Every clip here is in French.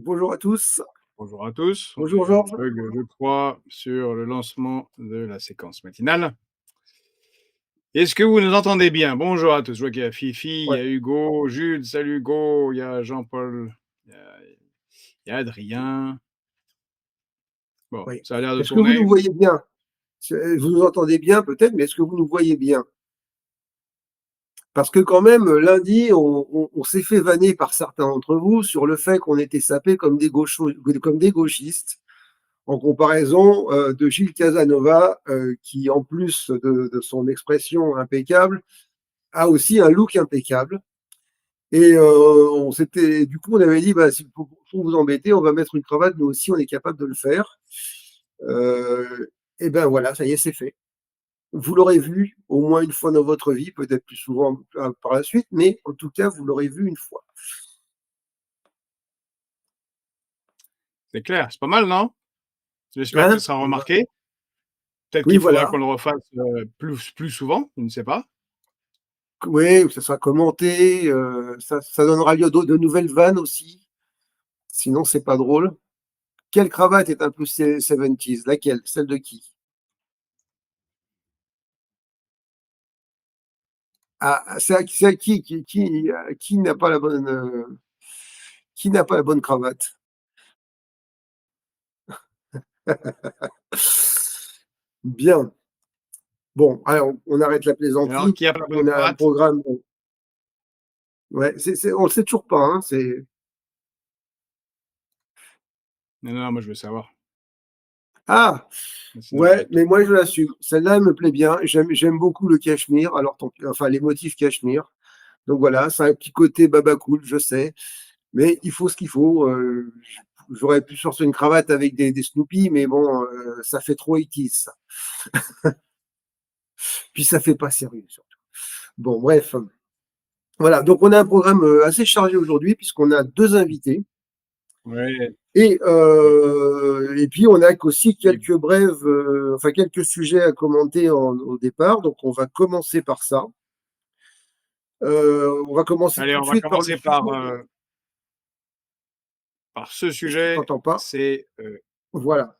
Bonjour à tous. Bonjour à tous. On a Bonjour eu un Georges. bug, je crois, sur le lancement de la séquence matinale. Est-ce que vous nous entendez bien? Bonjour à tous. Je vois qu'il y a Fifi, il y Ouais, a Hugo, Jules, salut Hugo, il y a Jean-Paul, il y a Adrien. Bon, oui. ça a l'air de Est-ce que vous tourner. nous voyez bien? Vous nous entendez bien peut-être, mais est-ce que vous nous voyez bien? Parce que quand même, lundi, on s'est fait vanner par certains d'entre vous sur le fait qu'on était sapés comme des gauchistes, en comparaison de Gilles Casanova, qui en plus de son expression impeccable, a aussi un look impeccable. Et du coup, on avait dit, bah, pour vous embêter, on va mettre une cravate, nous aussi, on est capable de le faire. Euh, et ben voilà, ça y est, c'est fait. Vous l'aurez vu au moins une fois dans votre vie, peut-être plus souvent par la suite, mais en tout cas, vous l'aurez vu une fois. C'est clair, c'est pas mal, non? J'espère que Hein? ça sera remarqué. Peut-être Oui, qu'il faudra qu'on voilà. le refasse plus souvent, je ne sais pas. Oui, que ça sera commenté, ça donnera lieu de nouvelles vannes aussi. Sinon, c'est pas drôle. Quelle cravate est un peu 70s? Laquelle? Celle de qui? Ah, c'est à qui n'a pas la bonne, qui n'a pas la bonne cravate? Bien. Bon, alors, on arrête la Et alors, plaisanterie. qui a pas la bonne On a un cravate? programme. Ouais, on le sait toujours pas, hein, Non, non, moi je veux savoir. Ah! Sinon, Ouais, j'arrête mais tout. moi, je l'assume. Celle-là, elle me plaît bien. J'aime beaucoup le cachemire, alors tant pis, enfin, les motifs cachemire. Donc voilà, c'est un petit côté baba cool, je sais. Mais il faut ce qu'il faut. J'aurais pu sortir une cravate avec des Snoopy, mais bon, ça fait trop 80s, ça. Puis ça fait pas sérieux, surtout. Bon, bref. Voilà, donc on a un programme assez chargé aujourd'hui, puisqu'on a deux invités. Ouais. Et puis, on a aussi Et quelques enfin quelques sujets à commenter au départ. Donc, on va commencer par ça. On va commencer allez, tout de on va suite par le commencer sujet. par ce Je sujet. t'entends pas. C'est Voilà,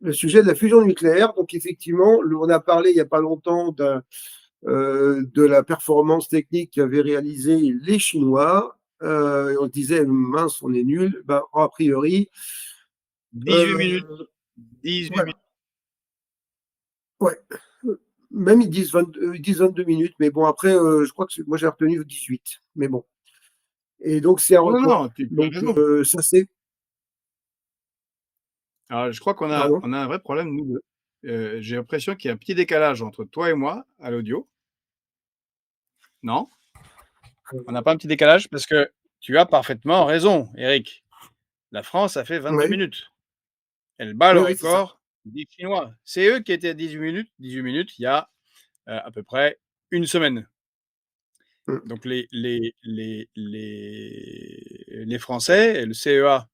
le sujet de la fusion nucléaire. Donc, effectivement, on a parlé il n'y a pas longtemps de la performance technique qu'avaient réalisé les Chinois. On se disait, mince, on est nul. Ben, a priori, 18 minutes. euh, 18 voilà. minutes. Ouais. Même ils disent 22 minutes, mais bon, après, je crois que moi j'ai retenu 18. Mais bon. Et donc, c'est un Non, non, non, record. tu as Donc, raison. ça c'est. Alors, je crois qu'on a, Pardon? on a un vrai problème, nous deux. J'ai l'impression qu'il y a un petit décalage entre toi et moi à l'audio. Non? On n'a pas un petit décalage? Parce que tu as parfaitement raison, Eric. La France a fait 22 Oui, minutes. Elle bat le oui, oui, c'est ça. record des Chinois. C'est eux qui étaient à 18 minutes il y a à peu près une semaine. Mm. Donc les Français, et le CEA,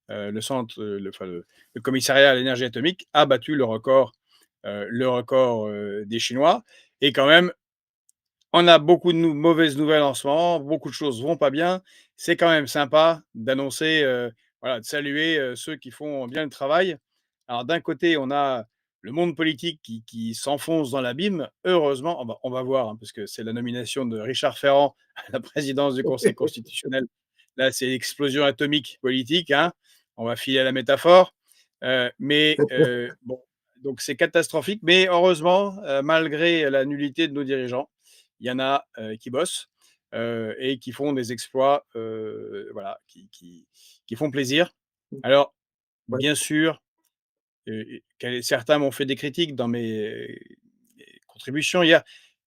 le centre, le commissariat à l'énergie atomique, a battu le record des Chinois. Et quand même, on a beaucoup de mauvaises nouvelles en ce moment, beaucoup de choses vont pas bien. C'est quand même sympa d'annoncer, voilà, de saluer ceux qui font bien le travail. Alors d'un côté, on a le monde politique qui s'enfonce dans l'abîme. Heureusement, on va voir, hein, parce que c'est la nomination de Richard Ferrand à la présidence du Conseil constitutionnel. Là, c'est l'explosion atomique politique, hein. On va filer à la métaphore. Mais bon, donc c'est catastrophique. Mais heureusement, malgré la nullité de nos dirigeants, il y en a qui bossent et qui font des exploits, voilà, qui font plaisir. Alors, Ouais. bien sûr, certains m'ont fait des critiques dans mes contributions hier.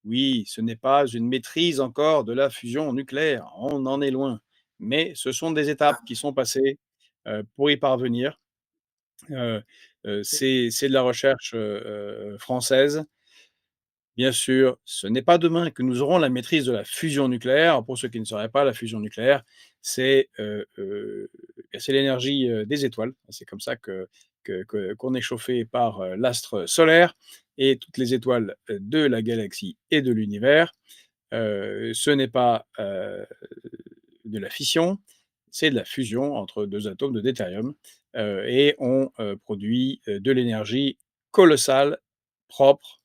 Oui, ce n'est pas une maîtrise encore de la fusion nucléaire, on en est loin. Mais ce sont des étapes qui sont passées pour y parvenir. Heu c'est de la recherche française. Bien sûr, ce n'est pas demain que nous aurons la maîtrise de la fusion nucléaire. Pour ceux qui ne sauraient pas, la fusion nucléaire, c'est l'énergie, des étoiles. C'est comme ça qu'on est chauffé par, l'astre solaire et toutes les étoiles, de la galaxie et de l'univers. Ce n'est pas, de la fission, c'est de la fusion entre 2 atomes de deutérium, et on, produit, de l'énergie colossale, propre,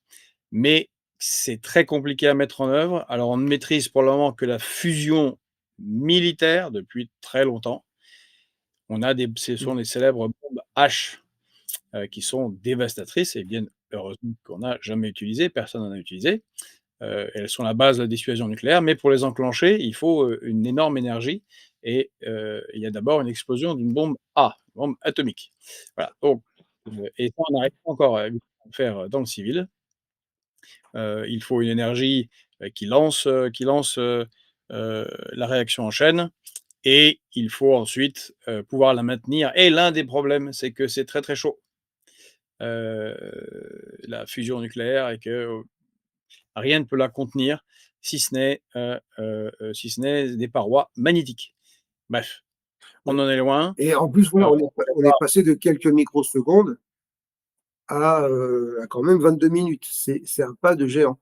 mais c'est très compliqué à mettre en œuvre. Alors on ne maîtrise pour le moment que la fusion militaire depuis très longtemps. On a des Ce sont Mmh. les célèbres bombes H, qui sont dévastatrices et bien heureusement qu'on n'a jamais utilisé, personne n'en a utilisé. Elles sont la base de la dissuasion nucléaire, mais pour les enclencher, il faut, une énorme énergie et il y a d'abord une explosion d'une bombe A, une bombe atomique. Voilà, donc et ça, on n'arrive pas encore à le faire dans le civil. Il faut une énergie, la réaction en chaîne et il faut ensuite, pouvoir la maintenir et l'un des problèmes, c'est que c'est très, très chaud, la fusion nucléaire et que rien ne peut la contenir si ce n'est des parois magnétiques. Bref, on Oui, en est loin, et en plus, voilà, on connaît on est pas passé de quelques microsecondes à quand même 22 minutes. C'est un pas de géant.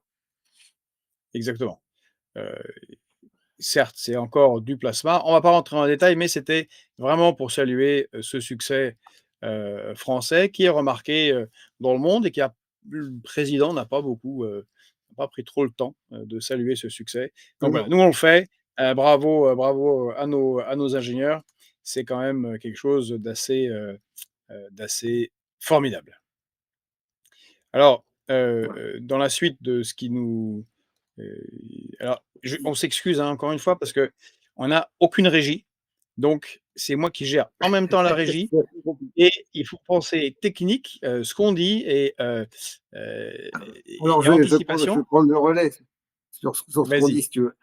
exactement. Heu, Certes, c'est encore du plasma. On va pas rentrer en détail, mais c'était vraiment pour saluer, ce succès, français qui est remarqué, dans le monde et le président n'a pas pris trop le temps, de saluer ce succès. Donc Non, voilà, non. nous on le fait, bravo à nos ingénieurs. C'est quand même, quelque chose d'assez formidable. Alors, Voilà. dans la suite de ce qui nous Heu, alors je on s'excuse, hein, encore une fois, parce qu'on n'a aucune régie, donc c'est moi qui gère en même temps la régie C'est assez compliqué. et il faut penser technique, ce qu'on dit Alors et je vais anticipation. prendre le relais sur ce qu'on dit, Vas-y, si tu veux.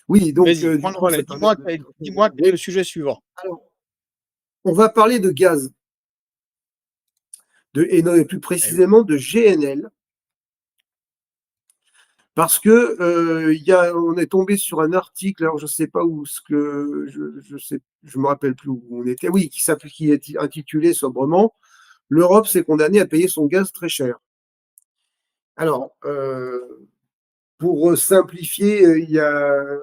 Oui, donc vas-y, du prends le coup, ça relais. permet de Dis-moi quel est le sujet suivant? alors, on va parler de gaz, et non, et plus Eh oui. précisément de GNL, parce que, on est tombé sur un article, alors je sais pas où ce que je me rappelle plus où on était. Oui, qui est intitulé sobrement: «L'Europe s'est condamnée à payer son gaz très cher». Alors, pour simplifier, il y a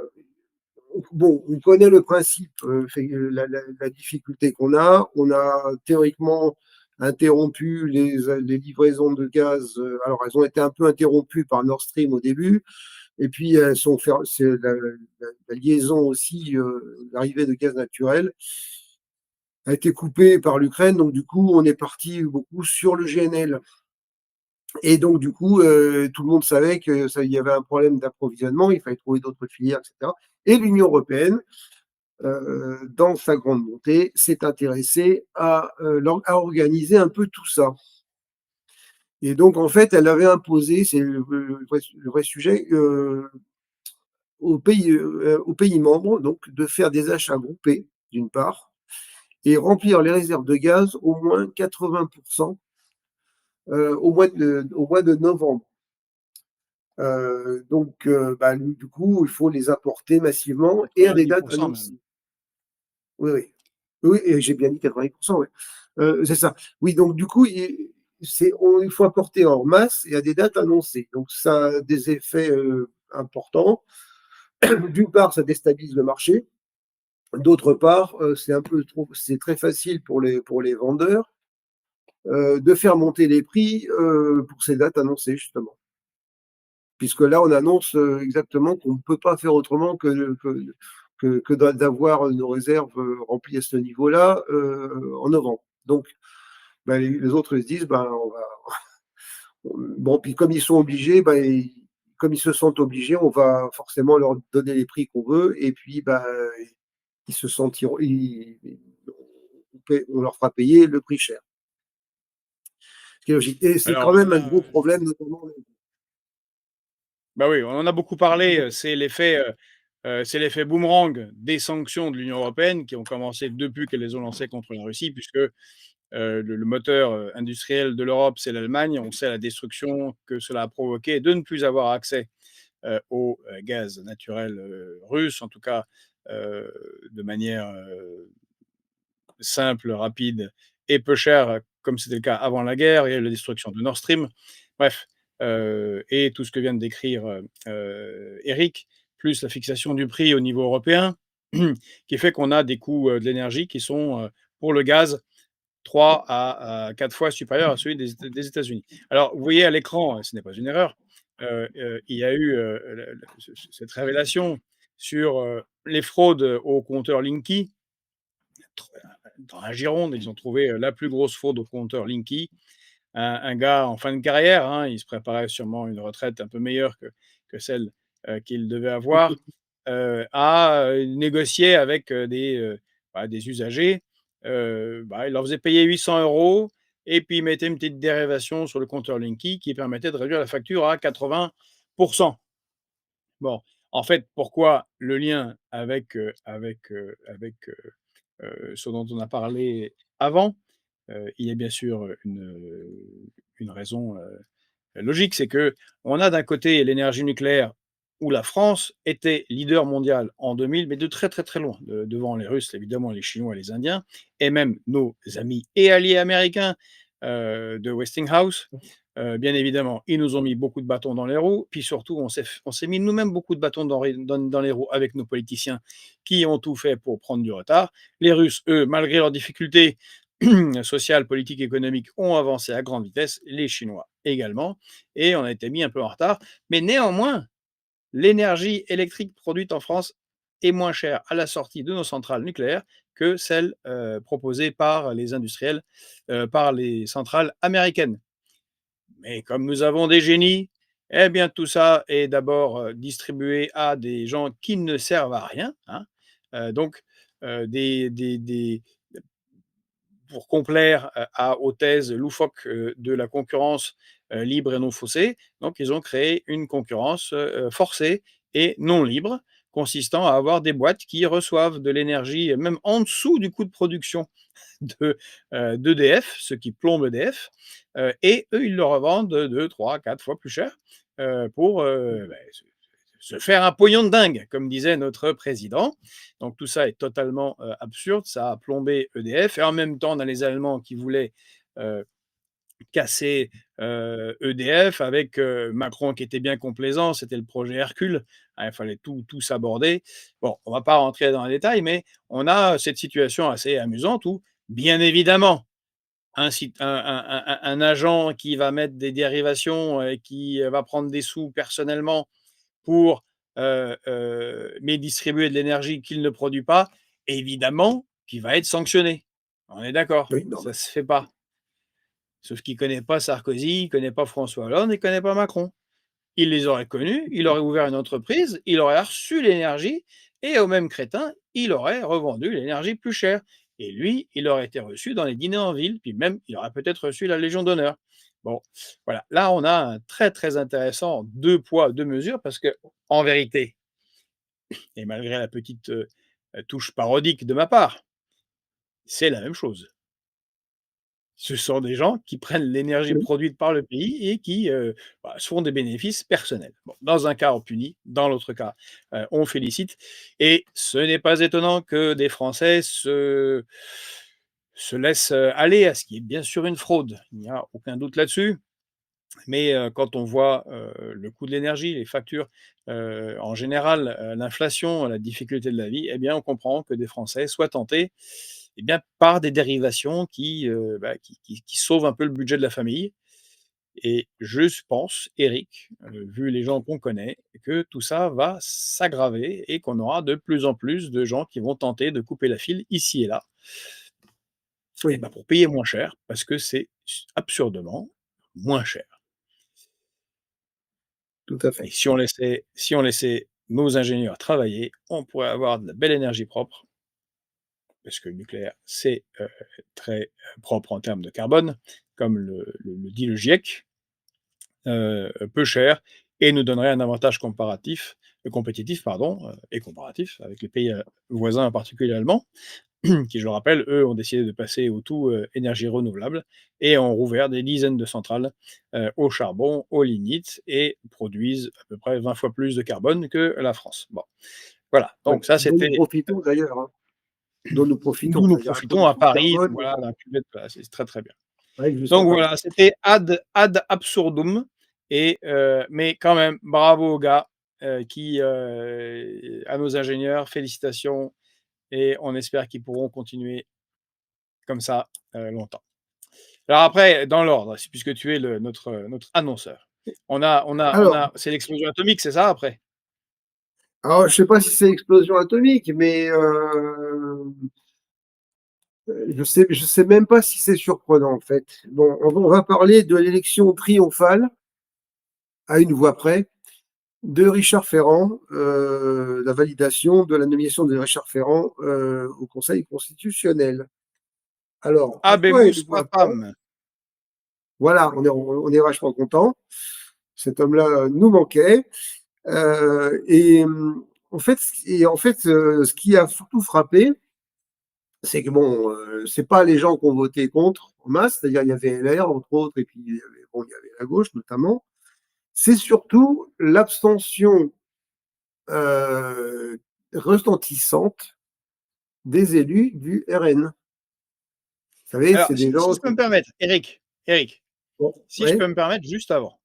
bon, on connaît le principe, fait la difficulté qu'on a. On a théoriquement interrompu les livraisons de gaz, alors elles ont été un peu interrompues par Nord Stream au début, et puis elles sont fer c'est la liaison aussi, l'arrivée de gaz naturel a été coupée par l'Ukraine, donc du coup, on est parti beaucoup sur le GNL. Et donc du coup, tout le monde savait que ça il y avait un problème d'approvisionnement, il fallait trouver d'autres filières, et cetera. Et l'Union européenne, dans sa grande montée, s'est intéressée à organiser un peu tout ça. Et donc en fait, elle avait imposé, c'est le vrai sujet, aux pays membres, donc de faire des achats groupés, d'une part, et remplir les réserves de gaz au moins 80%, au mois de novembre. Donc, bah, du coup, il faut les apporter massivement et à des dates 90 même. annoncées. Oui, oui. Oui, et j'ai bien dit 80%, ouais. C'est ça. Oui, donc du coup, il faut apporter en masse et à des dates annoncées. Donc ça a des effets, importants. D'une part, ça déstabilise le marché. D'autre part, c'est très facile pour les vendeurs, de faire monter les prix, pour ces dates annoncées, justement. Puisque là, on annonce, exactement qu'on ne peut pas faire autrement d'avoir nos réserves, remplies à ce niveau-là, en novembre. Donc, bah, les autres se disent: «Ben, on va» bon, puis comme ils sont obligés, bah, comme ils se sentent obligés, on va forcément leur donner les prix qu'on veut, et puis, bah, ils se sentiront ils on leur fera payer le prix cher. Ce qui est logique, et c'est quand Alors même un là, gros problème, notamment. bah, oui, on en a beaucoup parlé, c'est l'effet boomerang des sanctions de l'Union européenne qui ont commencé depuis qu'elles les ont lancées contre la Russie puisque le moteur, industriel de l'Europe, c'est l'Allemagne. On sait la destruction que cela a provoqué de ne plus avoir accès, au, gaz naturel, russe, en tout cas, heu, de manière, simple, rapide et peu chère, comme c'était le cas avant la guerre. Il y a eu la destruction de Nord Stream. Bref, et tout ce que vient de décrire, Éric, plus la fixation du prix au niveau européen, qui fait qu'on a des coûts de l'énergie qui sont, pour le gaz, 3 à 4 fois supérieurs à celui des États-Unis. Alors, vous voyez à l'écran, ce n'est pas une erreur, il y a eu cette révélation sur les fraudes au compteur Linky. Dans la Gironde, ils ont trouvé la plus grosse fraude au compteur Linky. Un gars en fin de carrière, hein, il se préparait sûrement une retraite un peu meilleure que celle qu'il devait avoir, a négocié avec des usagers. Il leur faisait payer 800 € et puis il mettait une petite dérivation sur le compteur Linky qui permettait de réduire la facture à 80. Bon, en fait, pourquoi le lien avec ce dont on a parlé avant? Il y a bien sûr une raison logique, c'est que on a d'un côté l'énergie nucléaire où la France était leader mondial en 2000, mais de très, très, très loin, devant les Russes, évidemment, les Chinois et les Indiens, et même nos amis et alliés américains de Westinghouse. Bien évidemment, ils nous ont mis beaucoup de bâtons dans les roues, puis surtout, on s'est mis nous-mêmes beaucoup de bâtons dans les roues avec nos politiciens qui ont tout fait pour prendre du retard. Les Russes, eux, malgré leurs difficultés sociales, politiques, économiques, ont avancé à grande vitesse, les Chinois également, et on a été mis un peu en retard. Mais néanmoins, l'énergie électrique produite en France est moins chère à la sortie de nos centrales nucléaires que celle proposée par les industriels, par les centrales américaines. Mais comme nous avons des génies, eh bien tout ça est d'abord distribué à des gens qui ne servent à rien, hein. Donc, des pour complaire aux thèses loufoques de la concurrence libre et non faussée. Donc, ils ont créé une concurrence forcée et non libre, consistant à avoir des boîtes qui reçoivent de l'énergie même en dessous du coût de production d'EDF, ce qui plombe EDF, et eux, ils le revendent 2, 3, 4 fois plus cher pour se faire un pognon de dingue, comme disait notre président. Donc tout ça est totalement absurde, ça a plombé EDF, et en même temps, on a les Allemands qui voulaient euh, casser EDF avec Macron qui était bien complaisant, c'était le projet Hercule. Ah, il fallait tout s'aborder. Bon, on ne va pas rentrer dans les détails, mais on a cette situation assez amusante où, bien évidemment, un agent qui va mettre des dérivations et qui va prendre des sous personnellement pour mais distribuer de l'énergie qu'il ne produit pas, évidemment qu'il va être sanctionné. On est d'accord, Oui, ça normal. ne se fait pas. Sauf qu'il ne connaît pas Sarkozy, il ne connaît pas François Hollande, il ne connaît pas Macron. Il les aurait connus, il aurait ouvert une entreprise, il aurait reçu l'énergie et au même crétin, il aurait revendu l'énergie plus chère. Et lui, il aurait été reçu dans les dîners en ville, puis même, il aurait peut-être reçu la Légion d'honneur. Bon, voilà. Là, on a un très, très intéressant deux poids, deux mesures, parce que, en vérité, et malgré la petite touche parodique de ma part, c'est la même chose. Ce sont des gens qui prennent l'énergie Oui, produite par le pays et qui, se font des bénéfices personnels. Bon, dans un cas, on punit, dans l'autre cas, on félicite, et ce n'est pas étonnant que des Français se laissent, aller à ce qui est bien sûr une fraude. Il n'y a aucun doute là-dessus, mais quand on voit, le coût de l'énergie, les factures, en général, l'inflation, la difficulté de la vie, eh bien, on comprend que des Français soient tentés, eh bien, par des dérivations qui sauvent un peu le budget de la famille, et je pense, Éric, vu les gens qu'on connaît, que tout ça va s'aggraver et qu'on aura de plus en plus de gens qui vont tenter de couper la file ici et là, et oui, bah, pour payer moins cher parce que c'est absurdement moins cher. tout à Et fait. si on laissait nos ingénieurs travailler, on pourrait avoir de la belle énergie propre, parce que le nucléaire, c'est, très, propre en termes de carbone, comme le dit le GIEC, peu cher, et nous donnerait un avantage compétitif pardon, et comparatif avec les pays, voisins, en particulier allemands, qui, je le rappelle, eux, ont décidé de passer au tout énergie renouvelable et ont rouvert des dizaines de centrales au charbon, au lignite, et produisent à peu près 20 fois plus de carbone que la France. Bon, voilà, Oui, donc ça, dont nous c'était profitons d'ailleurs, hein, dont nous profitons, d'où nous c'est-à-dire la profitons à production de Paris, carbone, voilà, d'un cuvette, voilà, c'est très, très bien. arrive jusqu'à Donc Paris. voilà, c'était ad absurdum, et mais quand même, bravo aux gars, à nos ingénieurs, félicitations et on espère qu'ils pourront continuer comme ça, longtemps. Alors après, dans l'ordre, puisque tu es notre annonceur. Alors, C'est l'explosion atomique, c'est ça après? je sais pas si c'est explosion atomique, mais je sais même pas si c'est surprenant en fait. Bon, on va parler de l'élection triomphale, à une voix près, de Richard Ferrand, la validation de la nomination de Richard Ferrand au Conseil constitutionnel. Alors, pourquoi à une Habemos voix près? papam. Voilà, on est vachement content. Cet homme-là nous manquait. En fait, ce qui a surtout frappé, c'est que bon, c'est pas les gens qui ont voté contre en masse, c'est-à-dire il y avait LR entre autres, et puis bon, il y avait la gauche notamment. C'est surtout l'abstention euh, retentissante des élus du RN. Vous savez, Alors c'est des si gens je peux me qui. permettre, Eric, Bon, si je ouais, peux me permettre juste avant,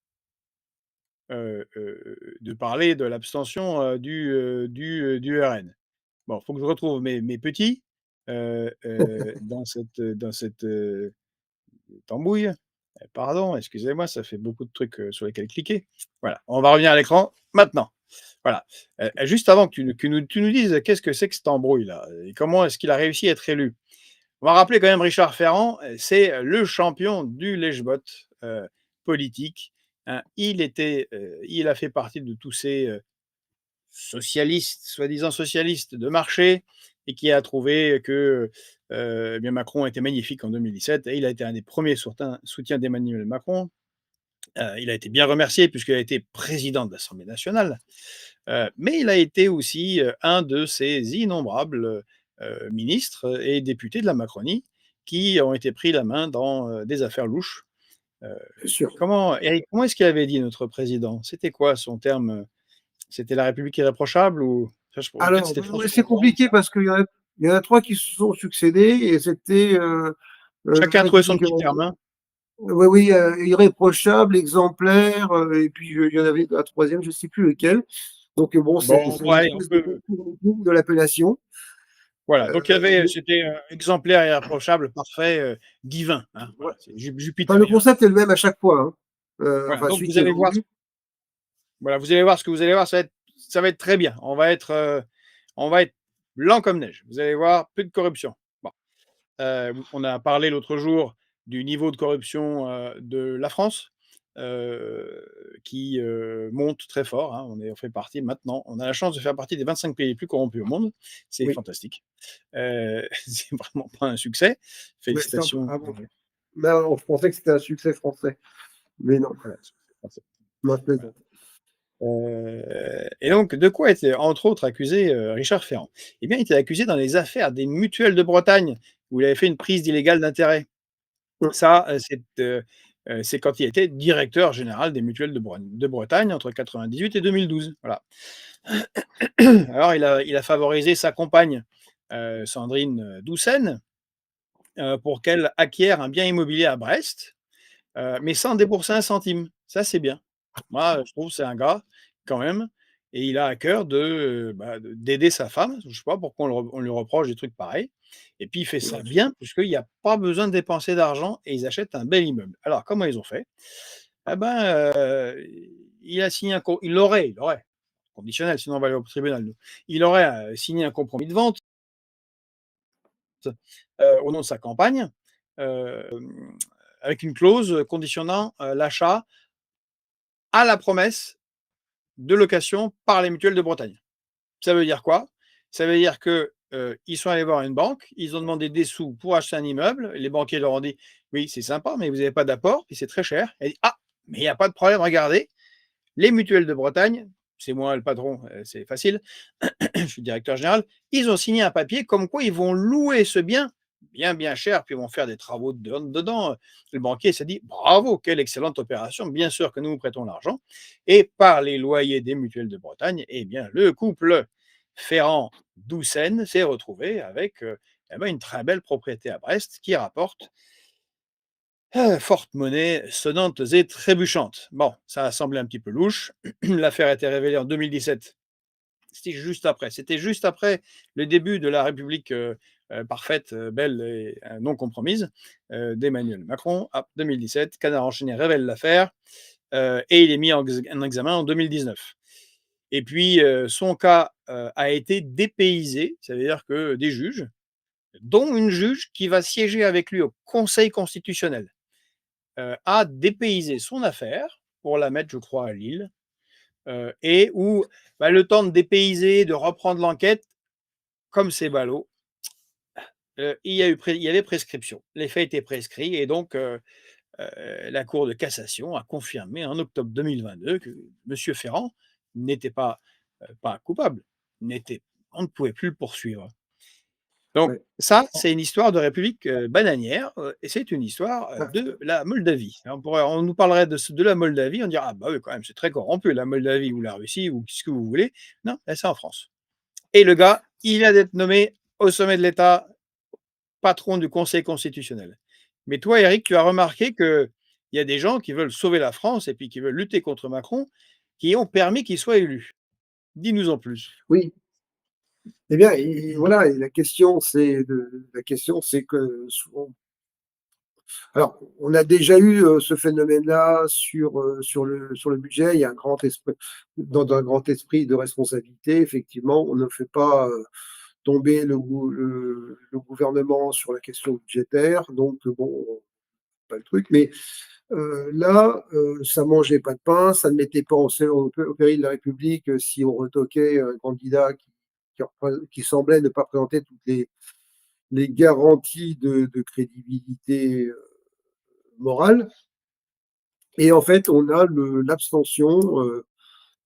de parler de l'abstention, du RN. Bon, il faut que je retrouve mes petits, dans cette tambouille. Pardon, excusez-moi, ça fait beaucoup de trucs, sur lesquels cliquer. Voilà, on va revenir à l'écran maintenant. Voilà, juste avant que tu nous dises qu'est-ce que c'est que cette embrouille-là? Et comment est-ce qu'il a réussi à être élu? On va rappeler quand même Richard Ferrand, c'est le champion du lèche-botte, politique, hein. Il a fait partie de tous ces, socialistes, soi-disant socialistes de marché et qui a trouvé que, eh bien Macron était magnifique en 2017 et il a été un des premiers soutiens d'Emmanuel Macron. Il a été bien remercié puisqu'il a été président de l'Assemblée nationale, mais il a été aussi, un de ces innombrables, ministres et députés de la Macronie qui ont été pris la main dans, des affaires louches. Heu, c'est sûr. comment est-ce qu'il avait dit notre président? C'était quoi son terme, c'était la République irréprochable ou ça je peut-être Alors, c'était ouais, François c'est Hollande compliqué ça? parce qu'il y en a trois qui se sont succédés et c'était la Chacun a trouvé son République. petit terme, hein? Oui, oui, irréprochable, exemplaire, et puis il y en avait un troisième, je ne sais plus lequel. Donc bon, Bon, c'est bon une allez, on espèce de peut concours de l'appellation. voilà, donc il y avait Euh, c'était, exemplaire, irréprochable, parfait, divin, hein, ouais. voilà, c'est Enfin, le jupitérien. concept est le même à chaque fois, hein. Voilà, Enfin, donc celui qui est vendu. vous allez voir ce que vous allez voir, ça va être très bien. On va être blanc comme neige. Vous allez voir, plus de corruption. Bon, on a parlé l'autre jour du niveau de corruption, de la France, qui, monte très fort, hein. On fait partie maintenant on a la chance de faire partie des 25 pays les plus corrompus au monde. C'est Oui, fantastique. C'est vraiment pas un succès. mais c'est Félicitations, ah bon. Non, je pensais que c'était un succès français, mais non, voilà, c'est moi je voilà. plaisante. Et donc, de quoi était entre autres accusé, Richard Ferrand? Eh bien, il était accusé dans les affaires des mutuelles de Bretagne, où il avait fait une prise illégale d'intérêt. Hum, Ça, c'est quand il était directeur général des mutuelles de Bretagne entre 98 et 2012, voilà. Alors il a favorisé sa compagne, Sandrine, Doucen, pour qu'elle acquiert un bien immobilier à Brest, mais sans débourser un centime. Ça, c'est bien. Moi, je trouve que c'est un gars, quand même et il a à cœur d'aider sa femme. Je sais pas pourquoi on lui reproche des trucs pareils et puis il fait ça bien puisqu'il y a pas besoin de dépenser d'argent et ils achètent un bel immeuble. Alors comment ils ont fait? Eh ben, il a signé il aurait, conditionnel, sinon on va aller au tribunal nous. Il aurait, signé un compromis de vente, au nom de sa compagne, hem, avec une clause, conditionnant, l'achat à la promesse de location par les mutuelles de Bretagne. Ça veut dire quoi? Ça veut dire que, ils sont allés voir une banque, ils ont demandé des sous pour acheter un immeuble. Les banquiers leur ont dit: «Oui, c'est sympa, mais vous avez pas d'apport, puis c'est très cher». Elle dit: «Ah, mais il y a pas de problème, regardez, les mutuelles de Bretagne», c'est moi le patron, c'est facile, je suis directeur général, ils ont signé un papier comme quoi ils vont louer ce bien bien, bien cher, puis ils vont faire des travaux dedans. Le banquier s'est dit: «Bravo, quelle excellente opération, bien sûr que nous vous prêtons l'argent» et par les loyers des mutuelles de Bretagne, eh bien, le couple Ferrand-Doucen s'est retrouvé avec, eh ben, une très belle propriété à Brest qui rapporte Forte monnaie, sonnantes et trébuchantes. Bon, ça a semblé un petit peu louche. L'affaire a été révélée en 2017. C'était juste après le début de la République parfaite, belle et non compromise d'Emmanuel Macron. Hop, 2017, Canard enchaîné révèle l'affaire et il est mis en examen en 2019. Et puis, son cas a été dépaysé, ça veut dire que des juges, dont une juge qui va siéger avec lui au Conseil constitutionnel, a dépaysé son affaire pour la mettre, je crois, à Lille, et où bah, le temps de dépayser, de reprendre l'enquête, comme c'est ballot, il y avait prescription. Les faits étaient prescrits et donc la Cour de cassation a confirmé en octobre 2022 que M. Ferrand n'était pas coupable, n'était, on ne pouvait plus le poursuivre. Donc Ouais. ça, c'est une histoire de république bananière et c'est une histoire Ah, de la Moldavie. On nous parlerait de la Moldavie, on dirait ah bah oui quand même c'est très corrompu la Moldavie ou la Russie ou ce que vous voulez. Non, là c'est en France. Et le gars, il vient d'être nommé au sommet de l'État patron du Conseil constitutionnel. Mais toi, Eric, tu as remarqué qu'il y a des gens qui veulent sauver la France et puis qui veulent lutter contre Macron, qui ont permis qu'il soit élu. Dis-nous en plus. oui, eh bien, et voilà, et la question, c'est que souvent, alors, on a déjà eu ce phénomène-là sur le budget. Il y a un grand esprit, dans un grand esprit de responsabilité, effectivement, on ne fait pas tomber le gouvernement sur la question budgétaire. Donc, bon, pas le truc. Mais là, ça mangeait pas de pain, ça ne mettait pas au péril de la République si on retoquait un candidat qui semblait ne pas présenter toutes les garanties de crédibilité morale. Et en fait, on a l'abstention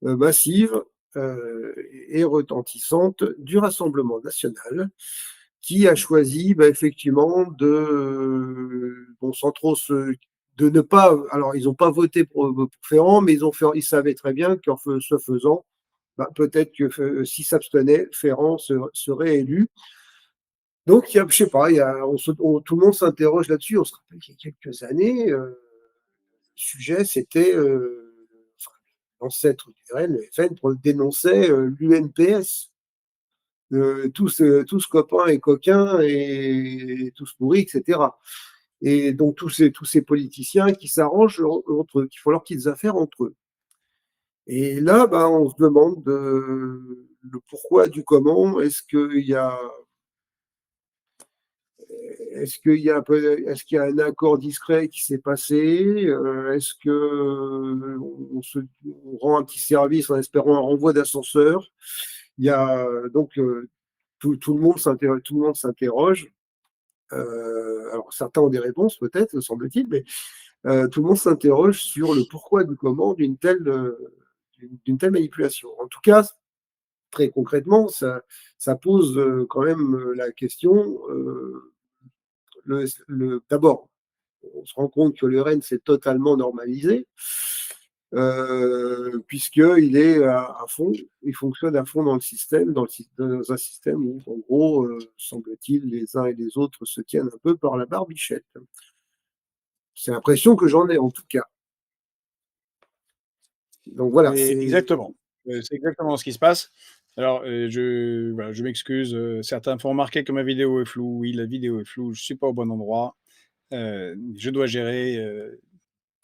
massive et retentissante du Rassemblement national qui a choisi effectivement bon, sans trop de ne pas. Alors, ils n'ont pas voté pour Ferrand, mais ils savaient très bien qu'en ce faisant, peut-être que s'ils s'abstenaient, Ferrand serait élu. Donc, je sais pas, tout le monde s'interroge là-dessus. On se rappelle qu'il y a quelques années, sujet, c'était enfin, l'ancêtre du RN, le FN, dénonçait l'UNPS. Tous copains et coquins et tous pourris, etc. Et donc tous ces politiciens qui s'arrangent entre eux, qui font leurs petites affaires entre eux. Et là, on se demande le pourquoi du comment. Est-ce qu'il y a un accord discret qui s'est passé? Est-ce que on rend un petit service en espérant un renvoi d'ascenseur? Il y a donc tout le monde s'interroge. Alors certains ont des réponses peut-être, semble-t-il, mais tout le monde s'interroge sur le pourquoi du comment d'une telle manipulation. En tout cas, très concrètement, ça pose quand même la question. D'abord, on se rend compte que le RN s'est totalement normalisé, puisqu'il est à fond, il fonctionne à fond dans le système, dans un système où, en gros, semble-t-il, les uns et les autres se tiennent un peu par la barbichette. C'est l'impression que j'en ai, en tout cas. Donc voilà, Exactement. C'est exactement ce qui se passe. Alors, voilà, je m'excuse, certains font remarquer que ma vidéo est floue. Oui, la vidéo est floue, je ne suis pas au bon endroit. Je dois gérer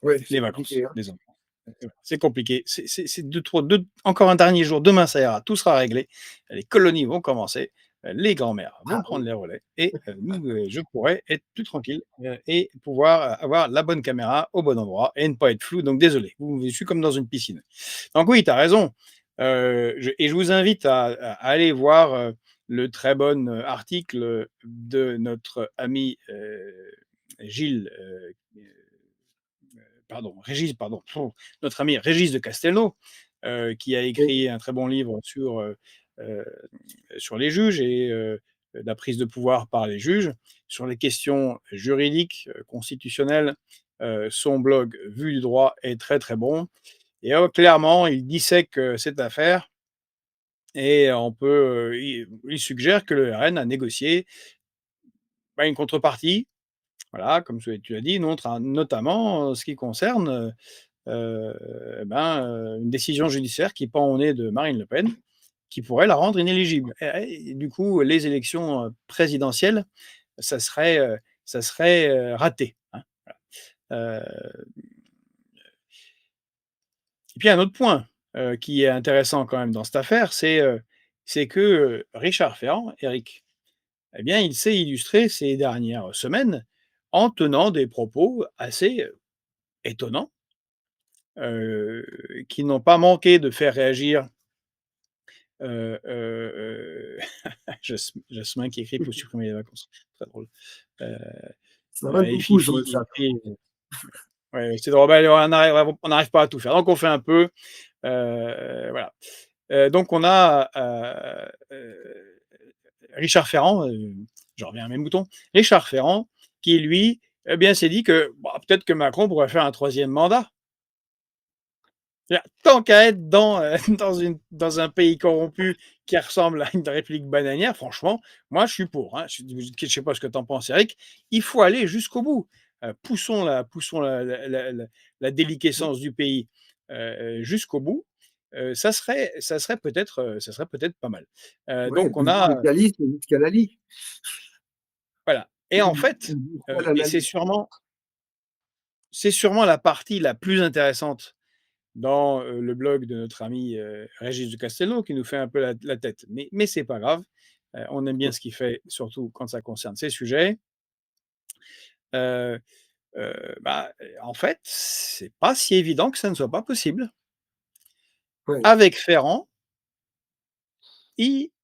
ouais, les c'est vacances compliqué, hein. des enfants. C'est compliqué. C'est encore un dernier jour. Demain, ça ira. Tout sera réglé. Les colonies vont commencer. Les grands-mères vont Ah prendre oui. les relais. Et je pourrai être plus tranquille et pouvoir avoir la bonne caméra au bon endroit et ne pas être flou. Donc, désolé. Je suis comme dans une piscine. Donc, oui, tu as raison. Et je vous invite à aller voir le très bon article de notre ami Gilles pardon, notre ami Régis de Castelnau, qui a Oui, écrit un très bon livre euh, sur les juges et la prise de pouvoir par les juges, sur les questions juridiques, constitutionnelles. Son blog Vue du droit est très très bon. Et clairement, il dissèque cette affaire et il suggère que le RN a négocié une contrepartie voilà, comme tu l'as dit, notamment en ce qui concerne, une décision judiciaire qui pend au nez de Marine Le Pen, qui pourrait la rendre inéligible et du coup, les élections, présidentielles, ça serait, raté, hein, voilà. Et puis un autre point, qui est intéressant quand même dans cette affaire, c'est que, Richard Ferrand, Éric, eh bien, il s'est illustré ces dernières semaines en tenant des propos assez, étonnants, heu, qui n'ont pas manqué de faire réagir, Jasmin qui écrit: «Faut supprimer les vacances». Très drôle. Heu, Ça va et beaucoup sur Fifi le qui chat. écrit, ouais, c'est drôle, bah, on n'arrive pas à tout faire, donc on fait un peu, voilà. Donc on a, Richard Ferrand, j'en reviens à mes moutons, Richard Ferrand qui lui, eh bien, s'est dit que, bah, peut-être que Macron pourrait faire un troisième mandat. Tant qu'à être dans un pays corrompu qui ressemble à une république bananière, franchement, moi je suis pour, hein. Je sais pas ce que tu en penses Eric, il faut aller jusqu'au bout. Poussons la déliquescence du pays, jusqu'au bout. Ça serait peut-être pas mal. Ouais, Donc on plus vite le a calice, plus vite Canali. voilà et en fait, et c'est sûrement la partie la plus intéressante dans, le blog de notre ami, Régis de Castelnau qui nous fait un peu la tête. Mais c'est pas grave, on aime bien ce qu'il fait, surtout quand ça concerne ces sujets. Heu en fait, c'est pas si évident que ça ne soit pas possible. Ouais, Avec Ferrand,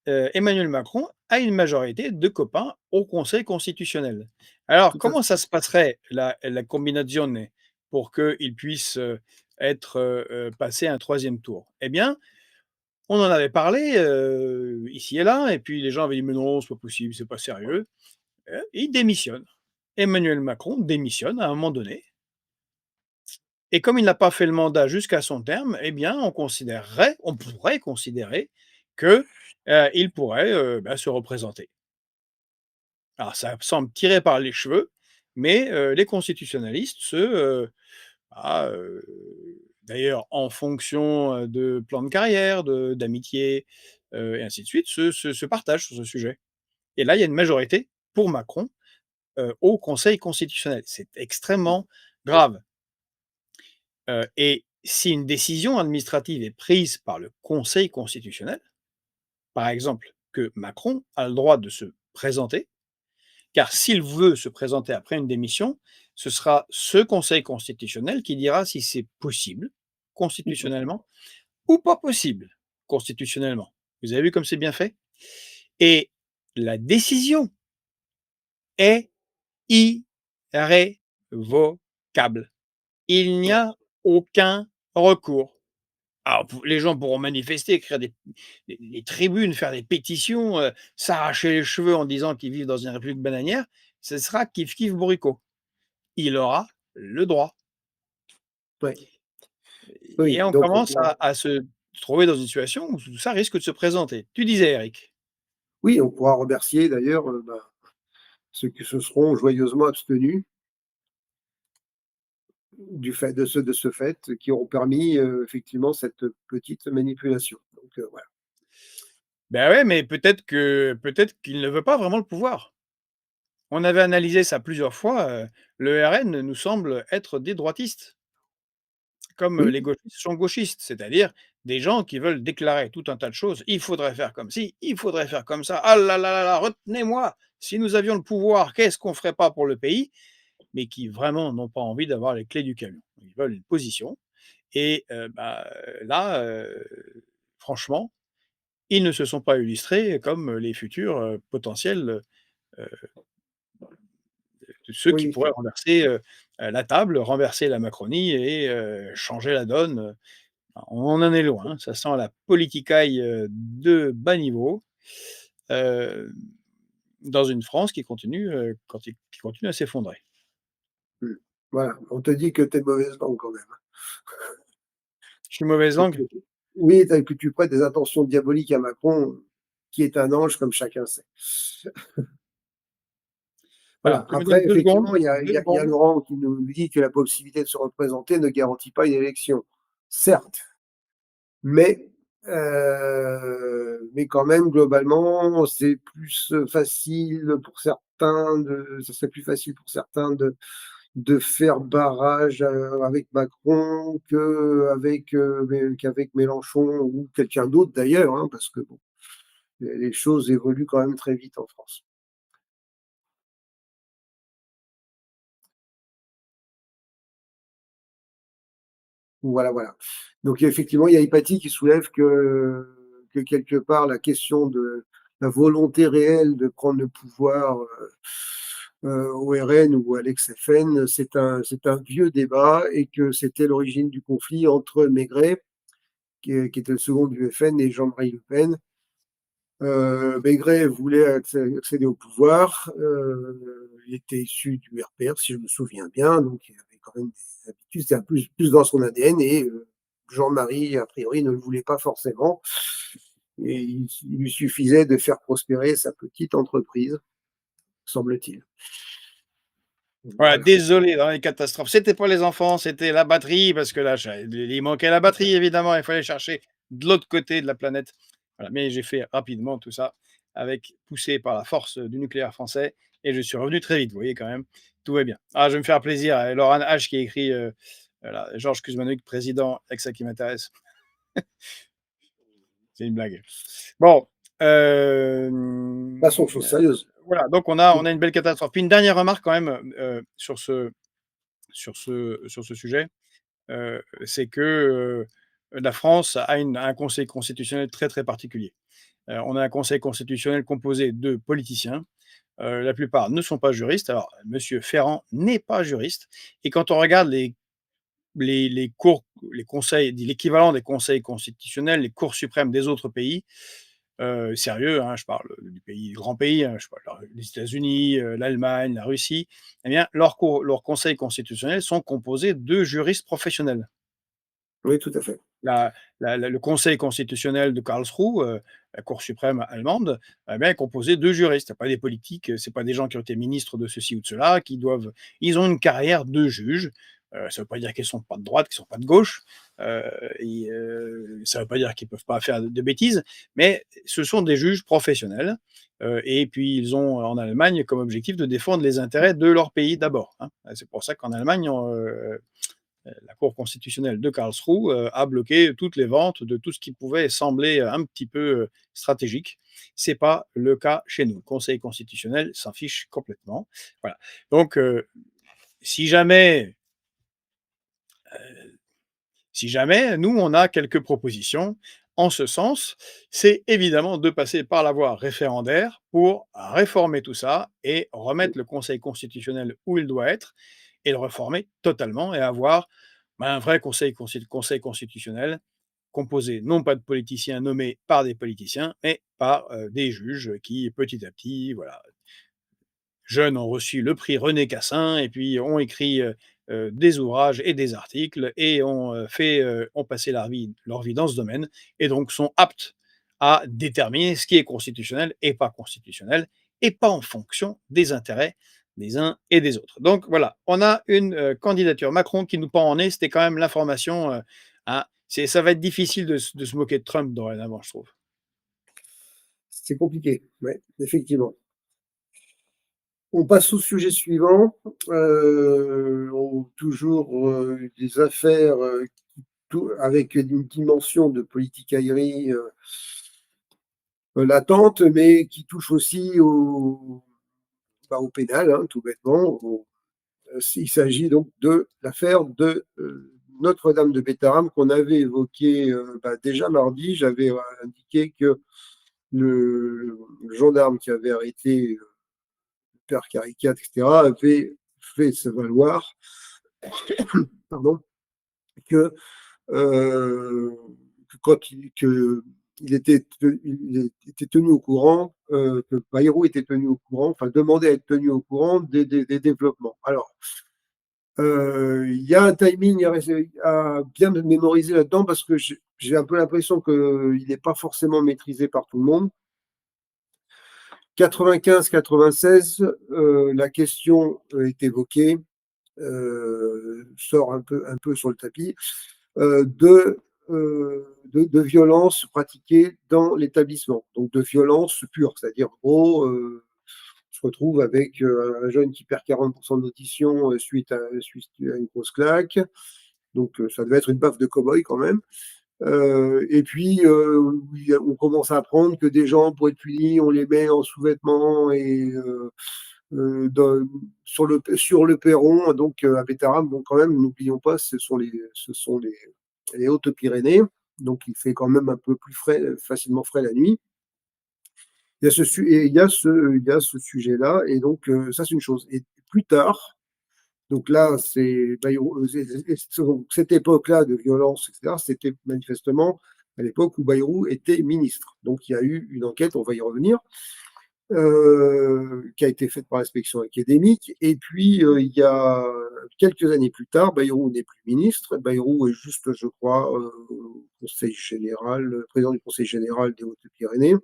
Emmanuel Macron a une majorité de copains au Conseil constitutionnel. Alors tout à comment fait. ça se passerait la combinazione pour qu'il puisse, être, passé un troisième tour? Eh bien, on en avait parlé, ici et là et puis les gens avaient dit: «Mais non, c'est pas possible, c'est pas sérieux», il démissionne. Emmanuel Macron démissionne à un moment donné et comme il n'a pas fait le mandat jusqu'à son terme, eh bien, on pourrait considérer que, il pourrait, se représenter. Alors ça semble tiré par les cheveux, mais les constitutionnalistes, d'ailleurs en fonction, de plans de carrière, d'amitié, et ainsi de suite, se partagent sur ce sujet. Et là, il y a une majorité pour Macron, au Conseil constitutionnel. C'est extrêmement grave, et si une décision administrative est prise par le Conseil constitutionnel, par exemple que Macron a le droit de se présenter, car s'il veut se présenter après une démission, ce sera ce Conseil constitutionnel qui dira si c'est possible constitutionnellement ou pas possible constitutionnellement. Vous avez vu comme c'est bien fait? Et la décision est irrévocable. Il n'y Ouais, a aucun recours. Alors les gens pourront manifester, écrire des tribunes, faire des pétitions, s'arracher les cheveux en disant qu'ils vivent dans une république bananière, ce sera kiff kiff bourricot. Il aura le droit ouais. et Oui, on donc on commence pourra à se trouver dans une situation où tout ça risque de se présenter. Tu disais Eric? oui, on pourra remercier d'ailleurs, ceux qui se seront joyeusement abstenus du fait de ce fait, qui auront permis, effectivement cette petite manipulation. Donc, voilà. Ben ouais, mais peut-être qu'il ne veut pas vraiment le pouvoir. On avait analysé ça plusieurs fois, le RN nous semble être des droitistes. Comme, Oui, les gauchistes sont gauchistes, c'est-à-dire des gens qui veulent déclarer tout un tas de choses. Il faudrait faire comme ci, il faudrait faire comme ça. Ah là là là là, retenez-moi! Si nous avions le pouvoir, qu'est-ce qu'on ferait pas pour le pays? Mais qui vraiment n'ont pas envie d'avoir les clés du camion. Ils veulent une position et là, franchement, ils ne se sont pas illustrés comme les futurs, potentiels, de ceux qui oui, pourraient renverser, la table, renverser la Macronie et changer la donne. On en est loin, hein, ça sent la politicaille, de bas niveau, heu, dans une France qui continue à s'effondrer. mmh. Voilà, on te dit que tu es de mauvaise langue quand même, Je suis mauvaise que langue? oui, que tu prêtes des intentions diaboliques à Macron, qui est un ange comme chacun sait. Voilà. Tu me donnes Après, 2 secondes, effectivement, il y a, il 2 y a- il y a secondes. Laurent qui nous dit que la possibilité de se représenter ne garantit pas une élection. Certes, mais, mais quand même, globalement, c'est plus facile pour certains ça serait plus facile pour certains de faire barrage avec Macron qu'avec Mélenchon ou quelqu'un d'autre d'ailleurs, hein, parce que bon, les choses évoluent quand même très vite en France. Voilà, voilà. Donc effectivement, il y a Hypatie qui soulève que quelque part la question de la volonté réelle de prendre le pouvoir au RN ou à l'ex-FN, c'est un vieux débat et que c'était l'origine du conflit entre Maigret, qui était le second du FN, et Jean-Marie Le Pen. Maigret voulait accéder au pouvoir. Il était issu du RPR, si je me souviens bien, donc il avait quand même des habitudes, c'était plus dans son ADN, et Jean-Marie, a priori, ne le voulait pas forcément. Et il lui suffisait de faire prospérer sa petite entreprise, semble-t-il. Voilà, Voilà. désolé dans les catastrophes. C'était pas les enfants, c'était la batterie parce que là, il manquait la batterie évidemment, il fallait chercher de l'autre côté de la planète. Voilà, mais j'ai fait rapidement tout ça avec poussé par la force du nucléaire français et je suis revenu très vite, vous voyez quand même, tout va bien. Ah, je vais me faire plaisir, Laurent H qui a écrit, voilà, Georges Kuzmanovic président, avec ça qui m'intéresse. C'est une blague. Bon, Passons aux choses sérieuses. voilà, donc on a une belle catastrophe. Puis une dernière remarque quand même, sur ce sujet, c'est que, la France a un conseil constitutionnel très, très particulier. On a un conseil constitutionnel composé de politiciens, la plupart ne sont pas juristes. Alors monsieur Ferrand n'est pas juriste et quand on regarde les conseils, l'équivalent des conseils constitutionnels, les cours suprêmes des autres pays, sérieux, hein, je parle du pays, des grands pays, hein, je parle les États-Unis, l'Allemagne, la Russie, eh bien, leurs conseils constitutionnels sont composés de juristes professionnels. Oui, tout à fait. Le Conseil constitutionnel de Karlsruhe, la Cour suprême allemande, eh bien, est composé de juristes. C'est pas des politiques, c'est pas des gens qui ont été ministres de ceci ou de cela, ils ont une carrière de juge. Ça ne veut pas dire qu'ils sont pas de droite, qu'ils sont pas de gauche. Ça ne veut pas dire qu'ils peuvent pas faire de bêtises, mais ce sont des juges professionnels. Et puis ils ont en Allemagne comme objectif de défendre les intérêts de leur pays d'abord, hein. C'est pour ça qu'en Allemagne, la Cour constitutionnelle de Karlsruhe a bloqué toutes les ventes de tout ce qui pouvait sembler un petit peu stratégique. C'est pas le cas chez nous. Le Conseil constitutionnel s'en fiche complètement. Voilà. Donc, si jamais, si jamais, nous, on a quelques propositions en ce sens, c'est évidemment de passer par la voie référendaire pour réformer tout ça et remettre le Conseil constitutionnel où il doit être et le réformer totalement et avoir un vrai conseil constitutionnel composé non pas de politiciens nommés par des politiciens, mais par des juges qui, petit à petit, voilà, jeunes ont reçu le prix René Cassin et puis ont écrit des ouvrages et des articles et ont passé leur vie dans ce domaine et donc sont aptes à déterminer ce qui est constitutionnel et pas constitutionnel et pas en fonction des intérêts des uns et des autres. Donc voilà, on a une candidature Macron qui nous pend en nez, c'était quand même l'information. Hein, ça va être difficile de se moquer de Trump dorénavant, je trouve. C'est compliqué, ouais, effectivement. On passe au sujet suivant. Toujours des affaires avec une dimension de politicaillerie latente, mais qui touche aussi au pénal, hein, tout bêtement. Il s'agit donc de l'affaire de Notre-Dame de Bétarame qu'on avait évoquée déjà mardi. J'avais indiqué que le gendarme qui avait arrêté Père Caricat, etc., avait fait se valoir, pardon, que, euh, que quand il était tenu au courant, que Bayrou était tenu au courant, enfin demandait à être tenu au courant des développements. Alors, il y a un timing à bien mémoriser là-dedans parce que j'ai un peu l'impression qu'il n'est pas forcément maîtrisé par tout le monde. 95-96, la question est évoquée, sort un peu sur le tapis, de violences pratiquées dans l'établissement. Donc de violences pures, c'est-à-dire en gros, on se retrouve avec un jeune qui perd 40% d'audition suite à une grosse claque. Donc ça devait être une baffe de cow-boy quand même. Et puis, on commence à apprendre que des gens, pour être punis, on les met en sous-vêtements et sur le perron, donc à Bétarame. Donc quand même, n'oublions pas, ce sont les Hautes-Pyrénées, donc il fait quand même un peu plus frais, facilement frais la nuit. Il y a il y a ce sujet-là, et donc ça c'est une chose. Et plus tard, donc là, cette époque-là de violence, etc., c'était manifestement à l'époque où Bayrou était ministre. Donc il y a eu une enquête, on va y revenir, qui a été faite par l'inspection académique. Et puis, il y a quelques années plus tard, Bayrou n'est plus ministre. Bayrou est juste, je crois, conseil général, président du conseil général des Hautes-Pyrénées.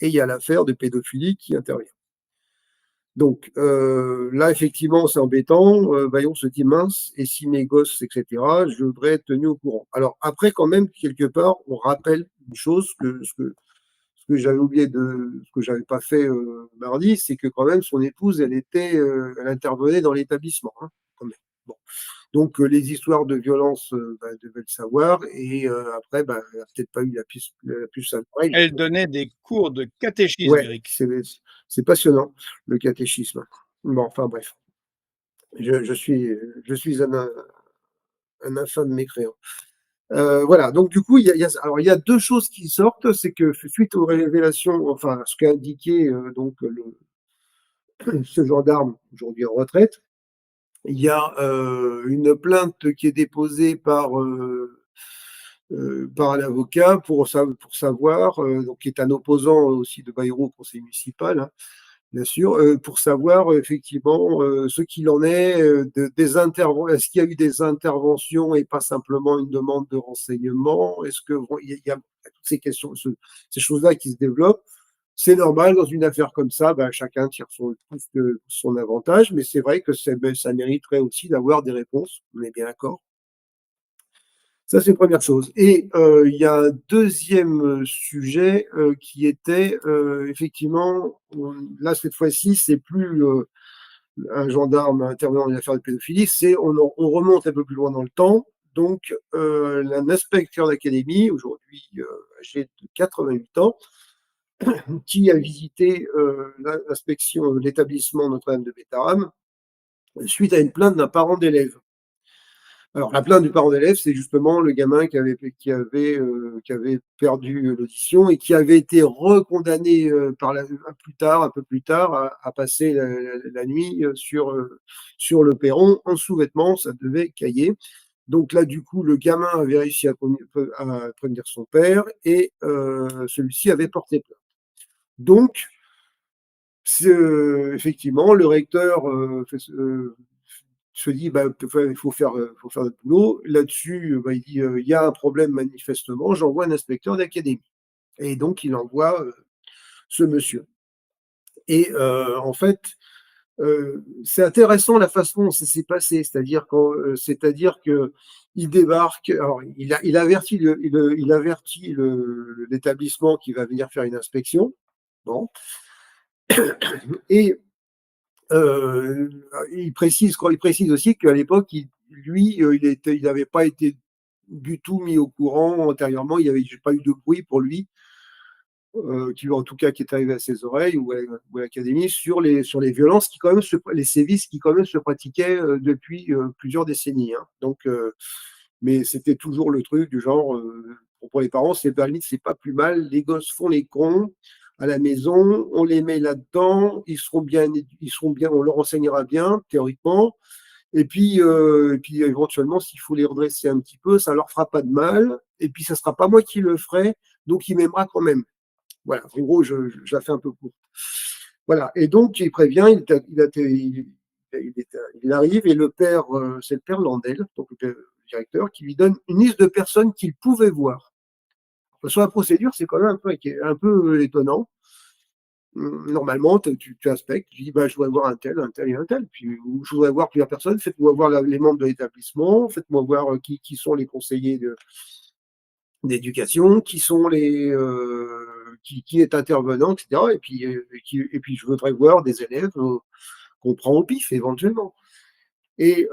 Et il y a l'affaire de pédophilie qui intervient. Donc là, effectivement, c'est embêtant. Bayon se dit mince, et si mes gosses, etc., je voudrais être tenu au courant. Alors après, quand même, quelque part, on rappelle une chose ce que j'avais oublié ce que j'avais pas fait mardi, c'est que quand même son épouse, elle intervenait dans l'établissement, hein, quand même. Bon. Donc les histoires de violence, elle devait le savoir, et après, elle n'a peut-être pas eu la puce à l'oreille. Elle donnait des cours de catéchisme, Ouais, Eric. c'est passionnant, le catéchisme. Bon, enfin bref, je suis un infâme mécréant. Voilà, donc du coup, alors, il y a deux choses qui sortent, c'est que suite aux révélations, enfin, ce qu'a indiqué ce gendarme, aujourd'hui en retraite, il y a une plainte qui est déposée par un avocat pour savoir, donc qui est un opposant aussi de Bayrou au conseil municipal, hein, bien sûr, pour savoir effectivement ce qu'il en est est-ce qu'il y a eu des interventions et pas simplement une demande de renseignement? Est-ce que bon, il y a toutes ces questions, ces choses-là qui se développent. C'est normal dans une affaire comme ça, chacun tire son avantage, mais c'est vrai que ça mériterait aussi d'avoir des réponses. On est bien d'accord. Ça, c'est une première chose. Et il y a un deuxième sujet qui était effectivement, là cette fois-ci, c'est plus un gendarme intervenant dans une affaire de pédophilie, on remonte un peu plus loin dans le temps. Donc, un inspecteur d'académie, aujourd'hui âgé de 88 ans, qui a visité l'inspection de l'établissement Notre-Dame de Bétarame suite à une plainte d'un parent d'élève. Alors, la plainte du parent d'élève, c'est justement le gamin qui avait perdu l'audition et qui avait été recondamné un peu plus tard, à passer la nuit sur le perron en sous-vêtements. Ça devait cailler. Donc là, du coup, le gamin avait réussi à prévenir son père, et celui-ci avait porté plainte. Donc, effectivement, le recteur se dit, faut faire notre boulot. Là-dessus, il dit, il y a un problème manifestement, j'envoie un inspecteur d'académie. Et donc, il envoie ce monsieur. Et en fait, c'est intéressant la façon dont ça s'est passé, c'est-à-dire que il débarque, alors il avertit l'établissement qui va venir faire une inspection. Bon. Et il précise aussi qu'à l'époque, il n'avait pas été du tout mis au courant antérieurement. Il n'y avait pas eu de bruit pour lui, en tout cas qui est arrivé à ses oreilles ou à l'académie, sur les violences les sévices qui quand même se pratiquaient depuis plusieurs décennies, hein. Donc, mais c'était toujours le truc du genre, pour les parents, c'est pas plus mal. Les gosses font les cons à la maison, on les met là-dedans, ils seront bien, on leur enseignera bien théoriquement. Et puis éventuellement, s'il faut les redresser un petit peu, ça leur fera pas de mal. Et puis ça sera pas moi qui le ferai, donc il m'aimera quand même. Voilà, en gros, je la fais un peu court. Voilà, et donc il prévient, il arrive, et le père, c'est le père Landel, donc le directeur, qui lui donne une liste de personnes qu'il pouvait voir. Sur la procédure, c'est quand même un peu étonnant. normalement, tu inspectes, tu dis, bah, je voudrais voir un tel et un tel, puis ou je voudrais voir plusieurs personnes, faites-moi voir les membres de l'établissement, faites-moi voir qui sont les conseillers d'éducation, qui est intervenant, etc. Et puis je voudrais voir des élèves qu'on prend au pif éventuellement. Et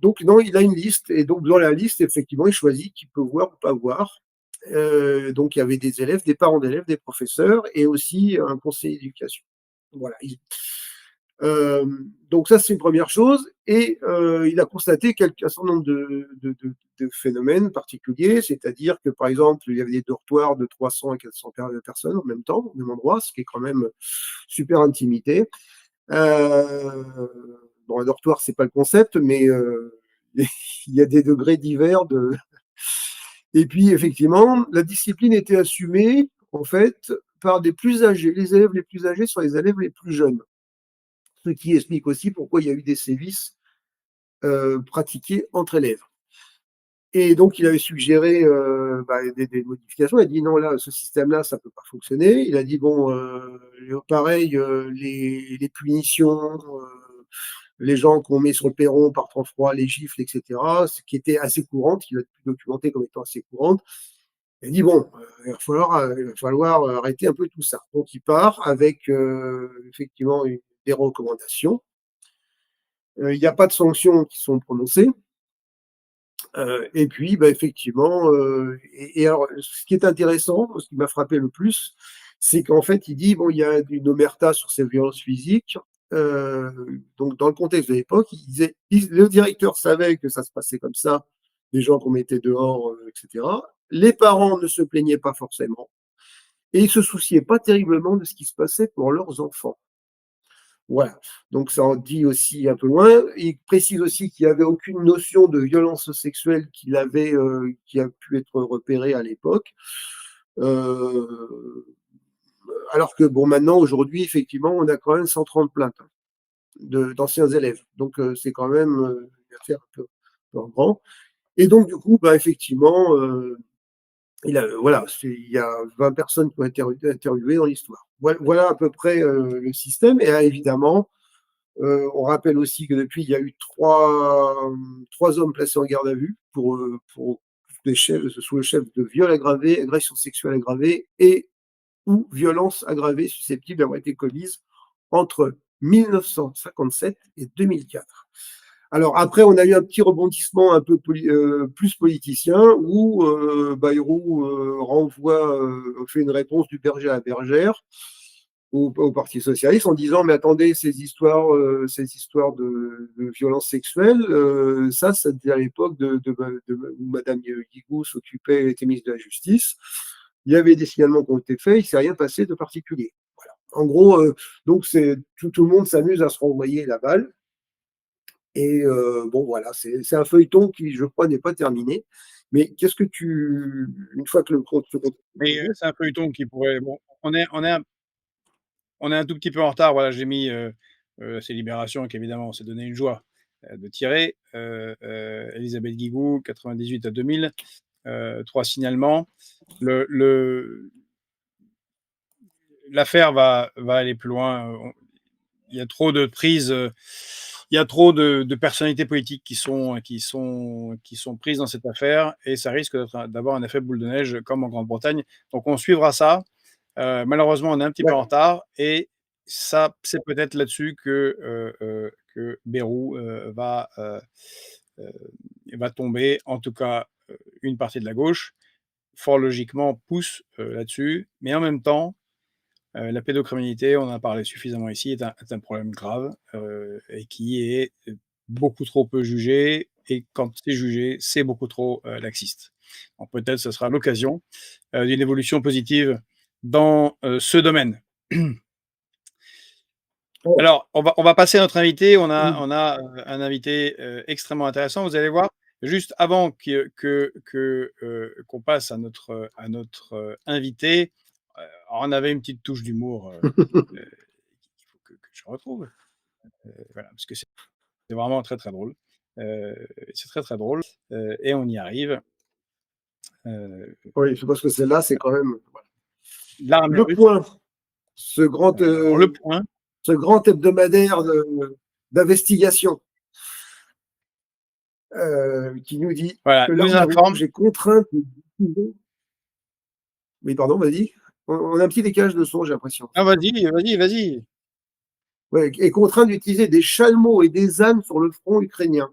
donc, non, il a une liste. Et donc, dans la liste, effectivement, il choisit qui peut voir ou pas voir. Donc, il y avait des élèves, des parents d'élèves, des professeurs et aussi un conseiller d'éducation. Voilà. Euh, donc, ça, c'est une première chose. Et il a constaté un certain nombre de phénomènes particuliers, c'est-à-dire que, par exemple, il y avait des dortoirs de 300 à 400 personnes en même temps, au même endroit, ce qui est quand même super intimité. Euh, bon, un dortoir, c'est pas le concept, mais il y a des degrés divers de. Et puis, effectivement, la discipline était assumée, en fait, par des plus âgés. Les élèves les plus âgés sont les élèves les plus jeunes. Ce qui explique aussi pourquoi il y a eu des sévices pratiqués entre élèves. Et donc, il avait suggéré des modifications. Il a dit non, là, ce système-là, ça ne peut pas fonctionner. Il a dit bon, pareil, les punitions, les gens qu'on met sur le perron par temps froid, les gifles, etc., ce qui était assez courante, il a documenté comme étant assez courante. Il a dit bon, il va falloir arrêter un peu tout ça. Donc, il part avec effectivement des recommandations. Il n'y a pas de sanctions qui sont prononcées. Et puis, bah, effectivement, et alors, ce qui est intéressant, ce qui m'a frappé le plus, c'est qu'en fait, il dit, bon, il y a une omerta sur ces violences physiques. Euh, donc, dans le contexte de l'époque, il disait, le directeur savait que ça se passait comme ça, les gens qu'on mettait dehors, etc. Les parents ne se plaignaient pas forcément et ils se souciaient pas terriblement de ce qui se passait pour leurs enfants. Voilà. Donc ça en dit aussi un peu loin. Il précise aussi qu'il n'y avait aucune notion de violence sexuelle qui a pu être repérée à l'époque. Euh, alors que bon, maintenant, aujourd'hui, effectivement, on a quand même 130 plaintes d'anciens élèves. Donc c'est quand même une affaire un peu grand. Et donc, du coup, bah, effectivement, voilà, il y a 20 personnes qui ont été interviewées dans l'histoire. Voilà à peu près le système. Et évidemment, on rappelle aussi que depuis, il y a eu trois hommes placés en garde à vue pour sous le chef de viol aggravé, agression sexuelle aggravée et ou violence aggravée susceptible d'avoir été commise entre 1957 et 2004. Alors après, on a eu un petit rebondissement un peu plus politicien où Bayrou fait une réponse du berger à la bergère au Parti socialiste en disant mais attendez ces histoires de violence sexuelle ça c'était à l'époque où Madame Guigou s'occupait était ministre de la Justice. Il y avait des signalements qui ont été faits, il ne s'est rien passé de particulier. Voilà. En gros, donc tout le monde s'amuse à se renvoyer la balle. Et bon, voilà, c'est un feuilleton qui, je crois, n'est pas terminé. Mais qu'est-ce que une fois que le compte. Mais c'est un feuilleton qui pourrait. Bon, on est un tout petit peu en retard. Voilà, j'ai mis ces libérations qui évidemment s'est donné une joie de tirer. Elisabeth Guigou, 98 à 2000, 3 signalements. L'affaire va aller plus loin. Il y a trop de prises, il y a trop de personnalités politiques qui sont prises dans cette affaire et ça risque d'avoir un effet boule de neige comme en Grande-Bretagne. Donc on suivra ça. Malheureusement, on est un petit peu en retard et ça, c'est peut-être là-dessus que Bayrou va tomber. En tout cas, une partie de la gauche, fort logiquement, pousse là-dessus. Mais en même temps, la pédocriminalité, on en a parlé suffisamment ici, est un problème grave et qui est beaucoup trop peu jugé. Et quand c'est jugé, c'est beaucoup trop laxiste. Donc peut-être ce sera l'occasion d'une évolution positive dans ce domaine. Alors, on va passer à notre invité. On a un invité extrêmement intéressant. Vous allez voir, juste avant qu'on passe à notre invité, on avait une petite touche d'humour qu'il faut que je retrouve. Voilà, parce que c'est vraiment très très drôle. C'est très très drôle et on y arrive. Oui, je pense que celle-là, c'est quand même. Voilà. L'armée Le russe. point. ce grand, Alors, Le Point, ce grand hebdomadaire d'investigation qui nous dit voilà, que nous l'armée informe. rouge est contrainte de diffuser. Oui, pardon, vas-y. On a un petit décalage de son, j'ai l'impression. Ah, vas-y. Ouais, est contrainte d'utiliser des chalumeaux et des ânes sur le front ukrainien.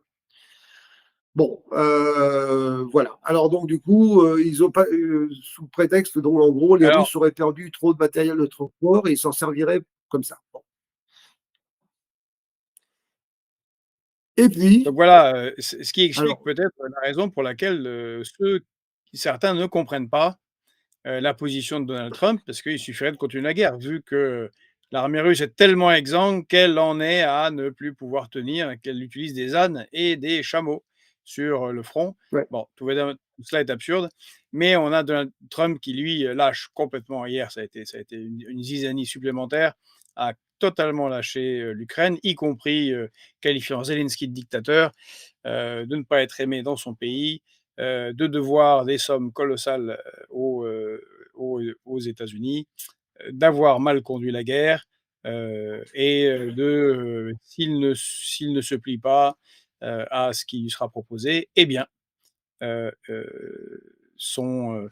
Bon, voilà. Alors donc du coup, ils ont pas, sous prétexte dont en gros les Alors, Russes auraient perdu trop de matériel de transport et ils s'en serviraient comme ça. Bon. Et puis, donc voilà, ce qui explique alors, peut-être la raison pour laquelle, certains ne comprennent pas la position de Donald Trump, parce qu'il suffirait de continuer la guerre, vu que l'armée russe est tellement exsangue qu'elle en est à ne plus pouvoir tenir, qu'elle utilise des ânes et des chameaux sur le front. ouais, Bon, tout cela est absurde, mais on a Donald Trump qui, lui, lâche complètement. Hier, ça a été une zizanie supplémentaire, a totalement lâché l'Ukraine, y compris qualifiant Zelensky de dictateur, de ne pas être aimé dans son pays, de devoir des sommes colossales aux États-Unis, d'avoir mal conduit la guerre, et s'il ne se plie pas à ce qui lui sera proposé, eh bien, euh, son,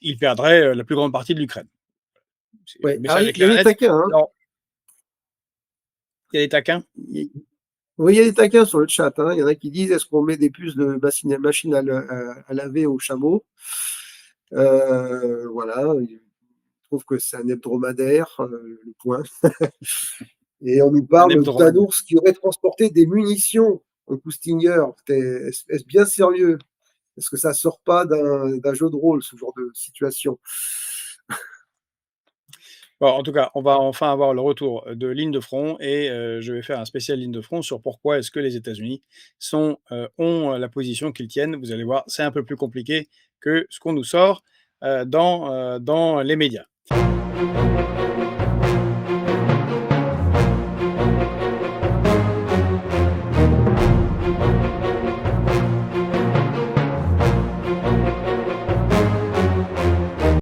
il perdrait la plus grande partie de l'Ukraine. Le ouais. Alors, message est il y a clair et des net. taquins, hein. Alors, il y a des taquins. Oui, il y a des taquins sur le chat, hein. Il y en a qui disent est-ce qu'on met des puces de machine à laver au chameau? Voilà, ils trouvent que c'est un hebdomadaire, le point. Et on nous Un parle d'un hebdomadaire. ours qui aurait transporté des munitions au Stinger. Est-ce bien sérieux? Est-ce que ça sort pas d'un jeu de rôle, ce genre de situation? Bon, en tout cas, on va enfin avoir le retour de ligne de front et je vais faire un spécial ligne de front sur pourquoi est-ce que les États-Unis ont la position qu'ils tiennent. Vous allez voir, c'est un peu plus compliqué que ce qu'on nous sort dans les médias.